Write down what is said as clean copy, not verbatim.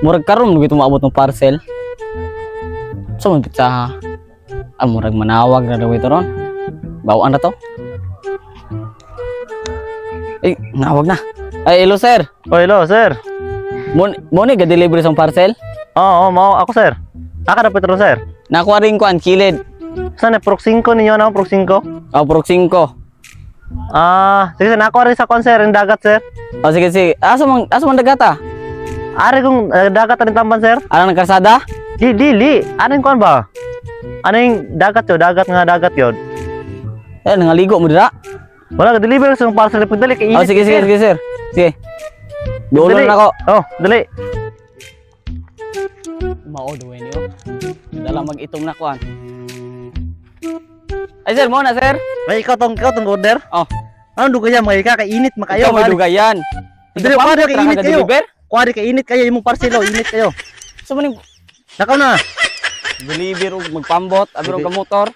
Murag karon mo gito maabot ng parcel. So man pizza. Murag manawag na daw ito ron. Bawaan na to. Ay, nawag na. Ay, hello sir. Oh, hello, sir. Mo ni ga-deliver sa parcel? Oo, mau ako, sir. Aka dapat ro, sir. Nakuha rin ko ang kilid. Saan na, Prok 5 ninyo na, Prok 5? Prok 5. Sige, sir, nakuha rin sa kon, sir, yung dagat, sir. Sige, sige. Asa man dagata? Ari kong dagat rin tamban, sir. Ano ng karsada? Dili. Ano yung kon ba? Ano yung dagat yun? Dagat yun. Nangaligo mo dira. Wala, deliver sa parcel. Pagdali, kay init. Sige, sir. Sige. Dulo na ako. Dali. Maodo niyo. Dala mag-itong na kuan. Ay sir, mo na sir. May ikaw tong order? Ano dugayan mga ika? Kay init makayo. Ikaw may dugayan. Dali, kuwari kay init kayo. Kuwari kay init kayo. Yung parcel, init kayo. So maning nakaw na. deliver og magpambot, abiro ka motor.